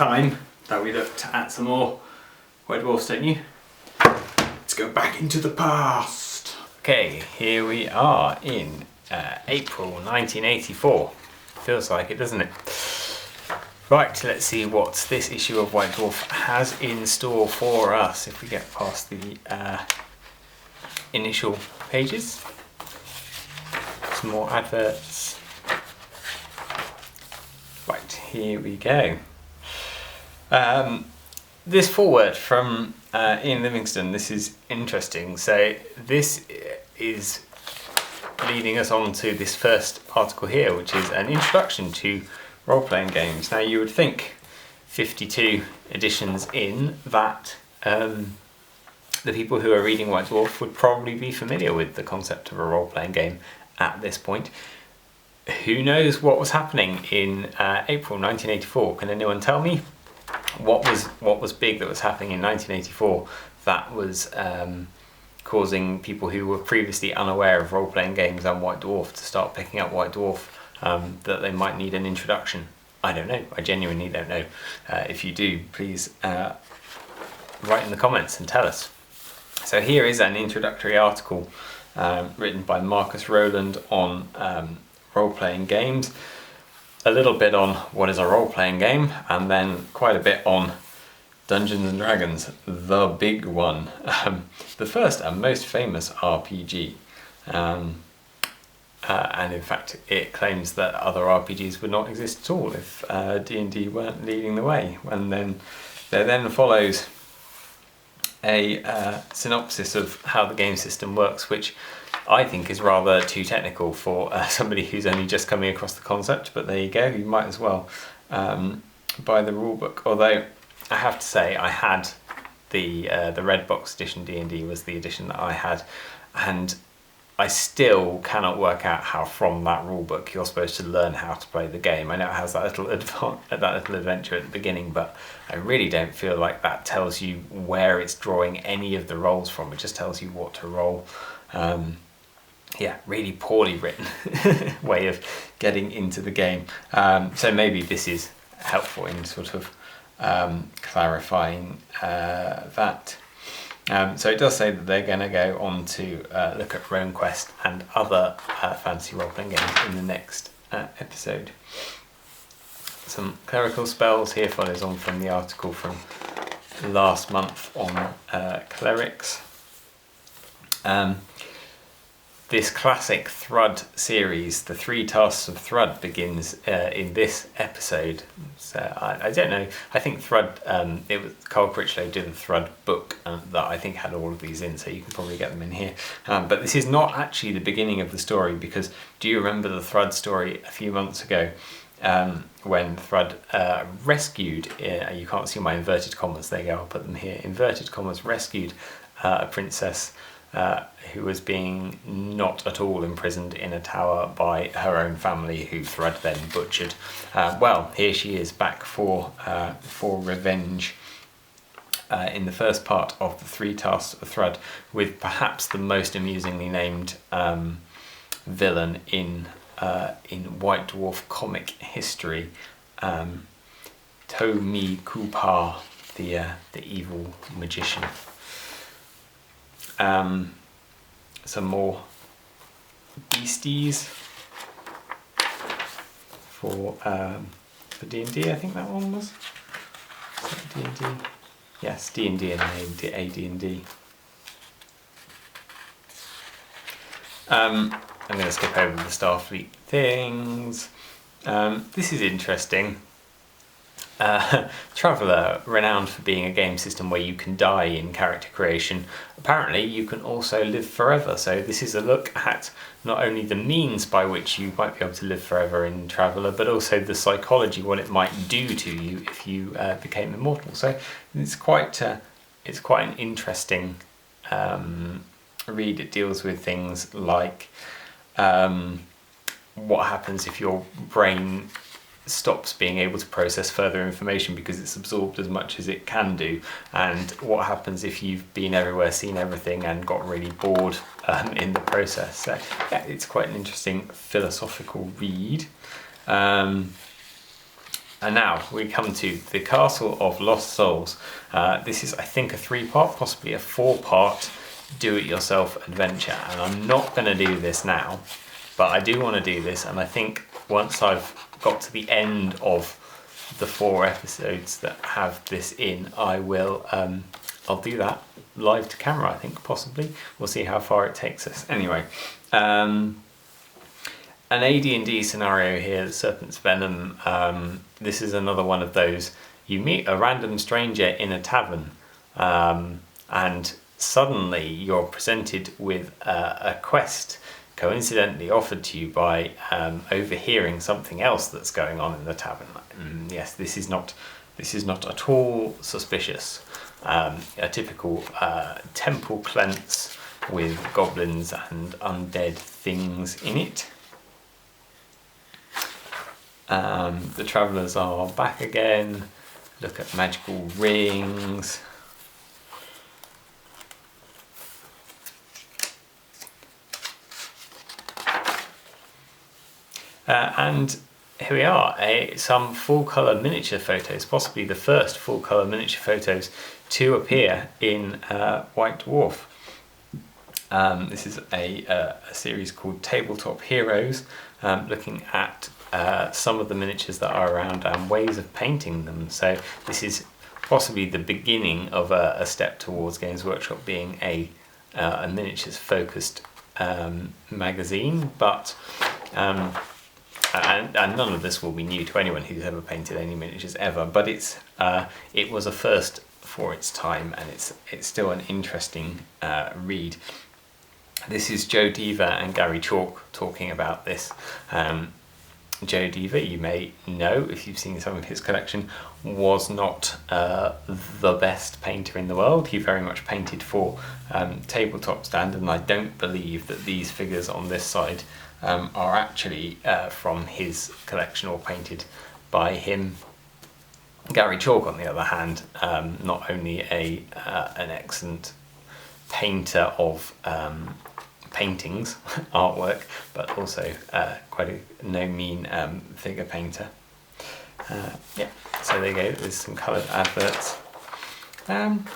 time that we looked at some more White Dwarfs, don't you? Let's go back into the past. Okay, here we are in April 1984. Feels like it, doesn't it? Right, let's see what this issue of White Dwarf has in store for us if we get past the initial pages. Some more adverts. Right, here we go. This foreword from Ian Livingstone, this is interesting. So this is leading us on to this first article here, which is an introduction to role-playing games. Now you would think 52 editions in that the people who are reading White Dwarf would probably be familiar with the concept of a role-playing game at this point. Who knows what was happening in April 1984? Can anyone tell me what was big that was happening in 1984 that was causing people who were previously unaware of role-playing games and White Dwarf to start picking up White Dwarf, that they might need an introduction? I don't know. I genuinely don't know. If you do, please write in the comments and tell us. So here is an introductory article written by Marcus Rowland on role-playing games, a little bit on what is a role-playing game, and then quite a bit on Dungeons and Dragons, the big one, the first and most famous RPG, and in fact it claims that other RPGs would not exist at all if D&D weren't leading the way. And then there then follows a synopsis of how the game system works, which I think is rather too technical for somebody who's only just coming across the concept, but there you go, you might as well buy the rulebook. Although I have to say I had the red box edition. D&D was the edition that I had, and I still cannot work out how from that rulebook you're supposed to learn how to play the game. I know it has that little adventure at the beginning, but I really don't feel like that tells you where it's drawing any of the rolls from. It just tells you what to roll. Yeah, really poorly written way of getting into the game. So maybe this is helpful in sort of clarifying that. So it does say that they're going to go on to look at RomeQuest and other fantasy role-playing games in the next episode. Some Clerical Spells here follows on from the article from last month on clerics. This classic Thrud series, the 3 tasks of Thrud, begins in this episode. So I don't know. I think Thrud, it was Carl Critchlow did the Thrud book that I think had all of these in, so you can probably get them in here. But this is not actually the beginning of the story, because do you remember the Thrud story a few months ago when Thrud rescued, you can't see my inverted commas, there you go, I'll put them here, inverted commas, rescued a princess who was being not at all imprisoned in a tower by her own family, who Thrud then butchered. Well, here she is back for revenge in the first part of the 3 tasks of Thrud, with perhaps the most amusingly named villain in White Dwarf comic history, Tomi Kupar, the evil magician. Some more beasties for D&D. I think that one was. Is that D&D? Yes, D&D and AD&D. I'm going to skip over the Starfleet things. This is interesting. Traveller, renowned for being a game system where you can die in character creation, apparently you can also live forever. So this is a look at not only the means by which you might be able to live forever in Traveller, but also the psychology, what it might do to you if you became immortal. So it's quite an interesting read. It deals with things like what happens if your brain stops being able to process further information because it's absorbed as much as it can do, and what happens if you've been everywhere, seen everything, and got really bored in the process. So yeah, it's quite an interesting philosophical read. And now we come to the Castle of Lost Souls. This is, I think, a 3-part, possibly a 4-part do-it-yourself adventure. And I'm not going to do this now, but I do want to do this. And I think once I've got to the end of the 4 episodes that have this in, I will, I'll do that live to camera, I think, possibly. We'll see how far it takes us. Anyway, an AD&D scenario here, the Serpent's Venom. This is another one of those, you meet a random stranger in a tavern, and suddenly you're presented with a quest coincidentally offered to you by overhearing something else that's going on in the tavern. Yes, this is not at all suspicious. A typical temple cleanse with goblins and undead things in it. The travellers are back again. Look at magical rings. And here we are, some full colour miniature photos, possibly the first full colour miniature photos to appear in White Dwarf. This is a series called Tabletop Heroes, looking at some of the miniatures that are around and ways of painting them. So this is possibly the beginning of a step towards Games Workshop being a miniatures focused magazine, but and none of this will be new to anyone who's ever painted any miniatures ever, but it was a first for its time, and it's still an interesting read. This is Joe Deaver and Gary Chalk talking about this. Joe Deaver, you may know if you've seen some of his collection, was not the best painter in the world. He very much painted for tabletop standard, and I don't believe that these figures on this side are actually from his collection or painted by him. Gary Chalk, on the other hand, not only an excellent painter of paintings, artwork, but also quite a no mean figure painter. Yeah, so there you go, there's some coloured adverts. And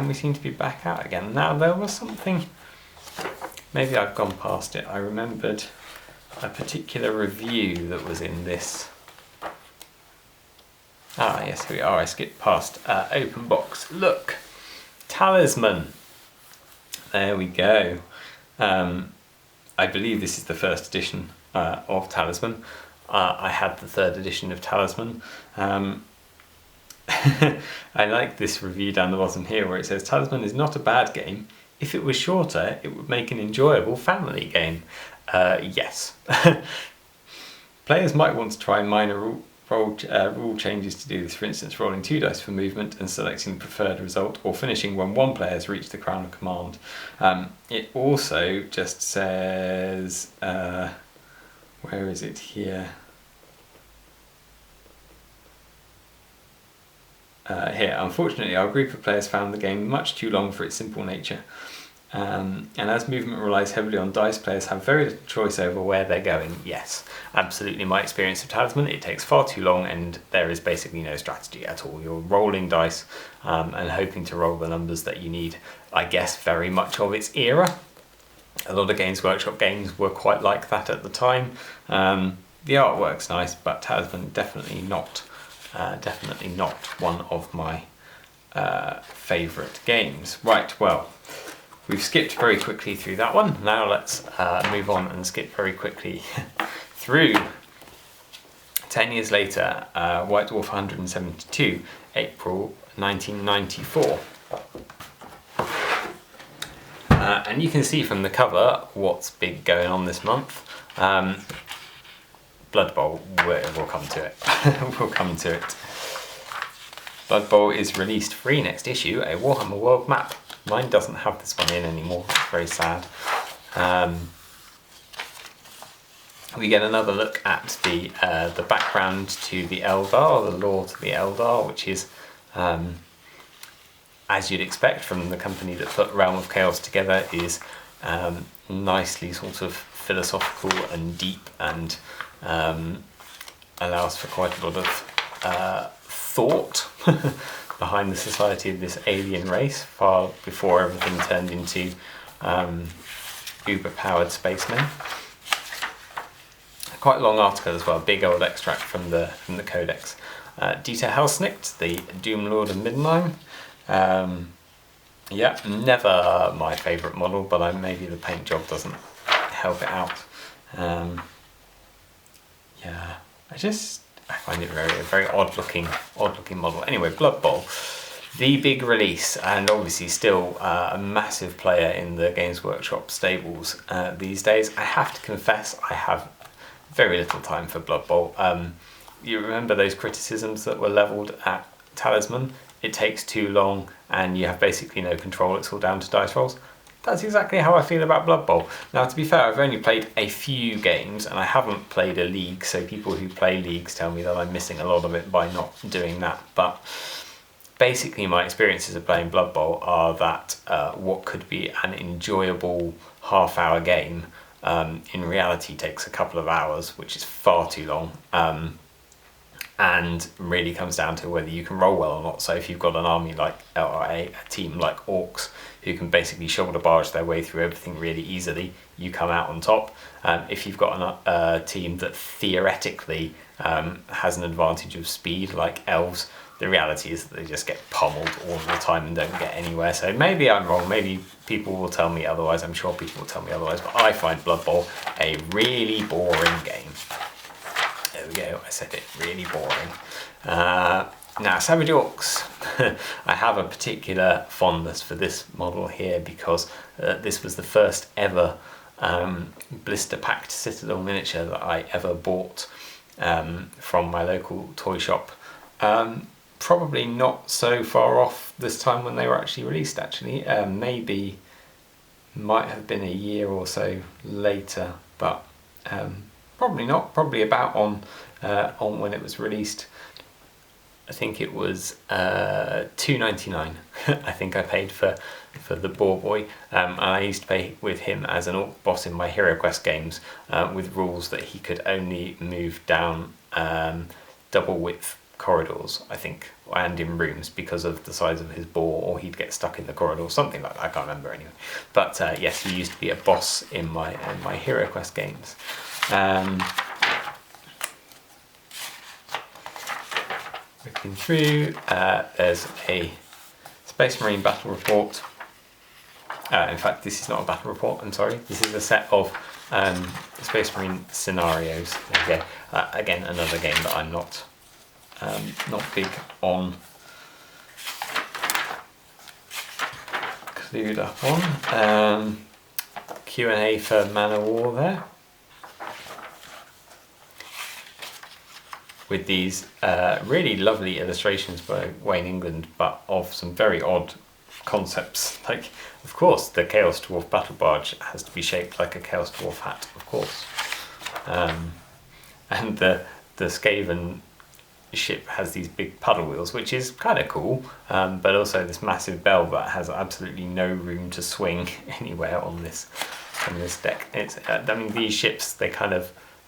we seem to be back out again. Now there was something, maybe I've gone past it, I remembered a particular review that was in this. Ah yes, here we are, I skipped past open box. Look, Talisman. There we go. I believe this is the first edition of Talisman. I had the 3rd edition of Talisman. I like this review down the bottom here where it says, Talisman is not a bad game. If it was shorter, it would make an enjoyable family game. Yes. Players might want to try minor rule changes to do this, for instance rolling 2 dice for movement and selecting the preferred result, or finishing when 1 player has reached the crown of command. It also just says, where is it here? Here, unfortunately our group of players found the game much too long for its simple nature. And as movement relies heavily on dice, players have very little choice over where they're going. Yes, absolutely my experience of Talisman, it takes far too long and there is basically no strategy at all. You're rolling dice and hoping to roll the numbers that you need. I guess very much of its era. A lot of Games Workshop games were quite like that at the time. The artwork's nice, but Talisman definitely not one of my favourite games. Right, well, we've skipped very quickly through that one. Now let's move on and skip very quickly through 10 years later, White Dwarf 172, April 1994. And you can see from the cover what's big going on this month. Blood Bowl, we'll come to it. We'll come to it. Blood Bowl is released free next issue, a Warhammer World map. Mine doesn't have this one in anymore, it's very sad. We get another look at the background to the Eldar, the lore to the Eldar, which is, as you'd expect from the company that put Realm of Chaos together, is nicely sort of philosophical and deep and allows for quite a lot of thought behind the society of this alien race, far before everything turned into uber-powered spacemen. Quite a long article as well, big old extract from the codex. Dieter Helsnicht, the Doom Lord of Middenheim. Yeah, never my favourite model, but maybe the paint job doesn't help it out. Yeah, I find it a very odd looking model. Anyway, Blood Bowl, the big release, and obviously still a massive player in the Games Workshop stables these days. I have to confess, I have very little time for Blood Bowl. You remember those criticisms that were levelled at Talisman? It takes too long and you have basically no control, it's all down to dice rolls. That's exactly how I feel about Blood Bowl. Now, to be fair, I've only played a few games and I haven't played a league, so people who play leagues tell me that I'm missing a lot of it by not doing that. But basically my experiences of playing Blood Bowl are that what could be an enjoyable half-hour game in reality takes a couple of hours, which is far too long. And really comes down to whether you can roll well or not. So if you've got an army like, or a team like Orcs, who can basically shoulder barge their way through everything really easily, you come out on top. If you've got a team that theoretically has an advantage of speed, like Elves, the reality is that they just get pummeled all the time and don't get anywhere. So maybe I'm wrong, maybe people will tell me otherwise, I'm sure people will tell me otherwise, but I find Blood Bowl a really boring game. There we go, I said it, really boring. Now, Savage Orcs. I have a particular fondness for this model here because this was the first ever blister packed Citadel miniature that I ever bought from my local toy shop. Probably not so far off this time when they were actually released, actually. Maybe might have been a year or so later, but probably not, probably about on when it was released. I think it was $2.99. I think I paid for the Boar Boy, and I used to play with him as an Orc boss in my Hero Quest games, with rules that he could only move down double width corridors, I think, and in rooms because of the size of his boar, or he'd get stuck in the corridor, something like that. I can't remember anyway. But yes, he used to be a boss in my Hero Quest games. Looking through, there's a Space Marine battle report. In fact, this is not a battle report, I'm sorry. This is a set of Space Marine scenarios. There you go. Again, another game that I'm not big on. Clued up on. Q&A for Man of War there. With these really lovely illustrations by Wayne England, but of some very odd concepts. Like, of course, the Chaos Dwarf Battle Barge has to be shaped like a Chaos Dwarf hat, of course. And the Skaven ship has these big paddle wheels, which is kind of cool, but also this massive bell that has absolutely no room to swing anywhere on this deck. It's I mean, these ships, they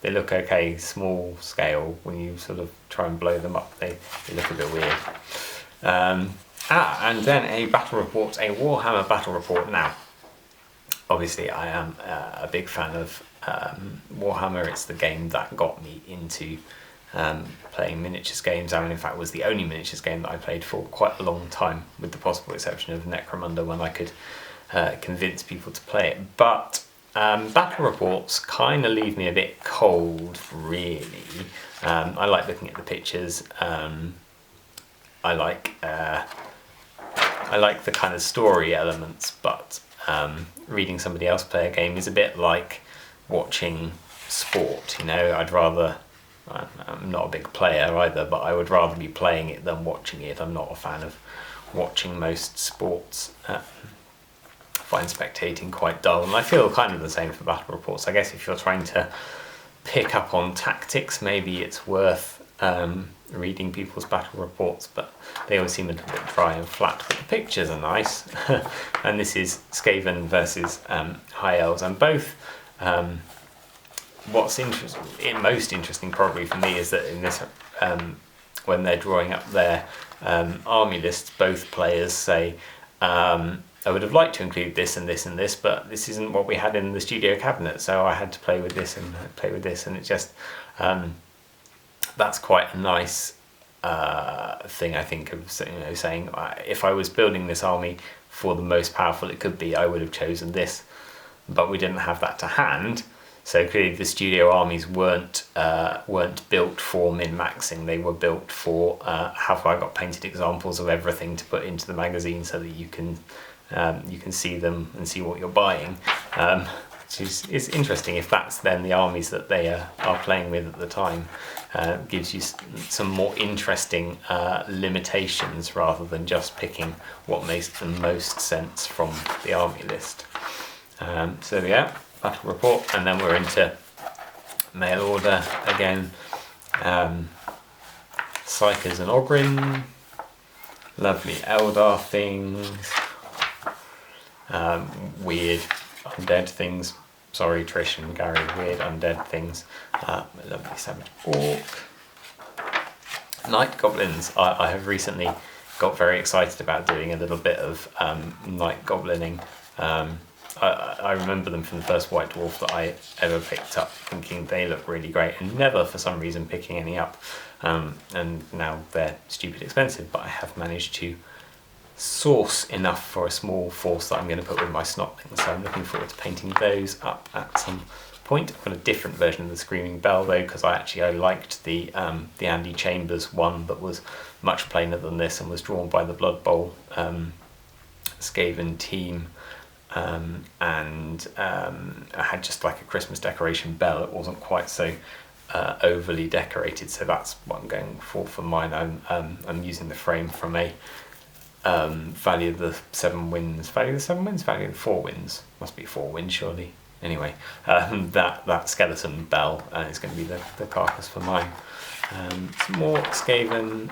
look okay, small scale. When you sort of try and blow them up, they look a bit weird. And then a battle report, a Warhammer battle report. Now, obviously, I am a big fan of Warhammer. It's the game that got me into playing miniatures games. I mean, in fact, it was the only miniatures game that I played for quite a long time, with the possible exception of Necromunda, when I could convince people to play it. But battle reports kind of leave me a bit cold, really. I like looking at the pictures. I like the kind of story elements, but reading somebody else play a game is a bit like watching sport. You know, I'm not a big player either, but I would rather be playing it than watching it. I'm not a fan of watching most sports. Find spectating quite dull, and I feel kind of the same for battle reports. I guess if you're trying to pick up on tactics, maybe it's worth reading people's battle reports, but they always seem a little bit dry and flat. But the pictures are nice. And this is Skaven versus High Elves, and both what's most interesting probably for me is that in this, when they're drawing up their army lists, both players say, I would have liked to include this and this and this, but this isn't what we had in the studio cabinet, so I had to play with this and play with this, and it just, that's quite a nice thing, I think, of saying, if I was building this army for the most powerful it could be, I would have chosen this, but we didn't have that to hand. So clearly the studio armies weren't built for min-maxing. They were built for have I got painted examples of everything to put into the magazine so that you can see them and see what you're buying. Which is interesting if that's then the armies that they are playing with at the time. Gives you some more interesting limitations rather than just picking what makes the most sense from the army list. So yeah. Battle report, and then we're into mail order again. Psychers and Ogrin, lovely Eldar things, weird undead things. Sorry, Trish and Gary, weird undead things. Lovely Savage Orc. Night Goblins. I have recently got very excited about doing a little bit of Night Goblining. I remember them from the first White Dwarf that I ever picked up, thinking they look really great, and never for some reason picking any up. And now they're stupid expensive, but I have managed to source enough for a small force that I'm going to put with my Snotlings, so I'm looking forward to painting those up at some point. I've got a different version of the Screaming Bell though, because I liked the Andy Chambers one that was much plainer than this and was drawn by the Blood Bowl Skaven team. And I had just like a Christmas decoration bell. It wasn't quite so overly decorated, so that's what I'm going for mine. I'm using the frame from a Valley of the Seven Winds, Valley of the Four Winds, must be Four Winds surely. Anyway, that skeleton bell is going to be the carcass for mine. Some more Skaven,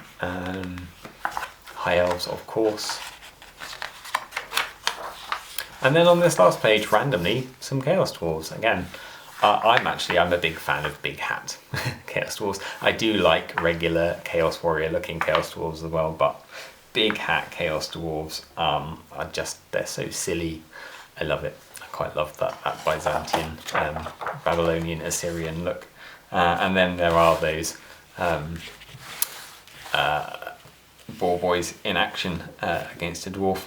High Elves of course. And then on this last page, randomly, some Chaos Dwarves. Again, I'm a big fan of Big Hat Chaos Dwarves. I do like regular Chaos Warrior looking Chaos Dwarves as well, but Big Hat Chaos Dwarves they're so silly. I love it. I quite love that Byzantine, Babylonian, Assyrian look. And then there are those Boar Boys in action against a dwarf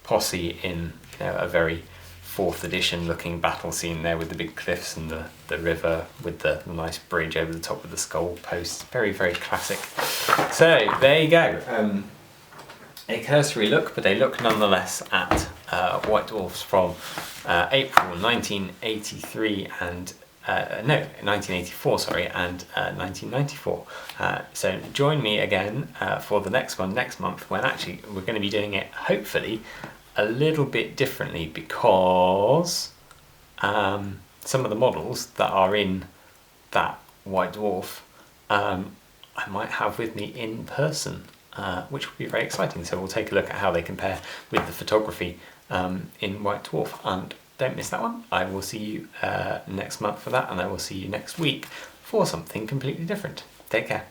posse in a very 4th edition looking battle scene there with the big cliffs and the river with the nice bridge over the top of the skull posts. Very, very classic. So there you go. A cursory look, but a look nonetheless at White Dwarfs from April 1983 and 1984, sorry, and 1994. So join me again for the next one next month, when actually we're going to be doing it hopefully a little bit differently, because some of the models that are in that White Dwarf I might have with me in person, which will be very exciting. So we'll take a look at how they compare with the photography in White Dwarf, and don't miss that one. I will see you next month for that, and I will see you next week for something completely different. Take care.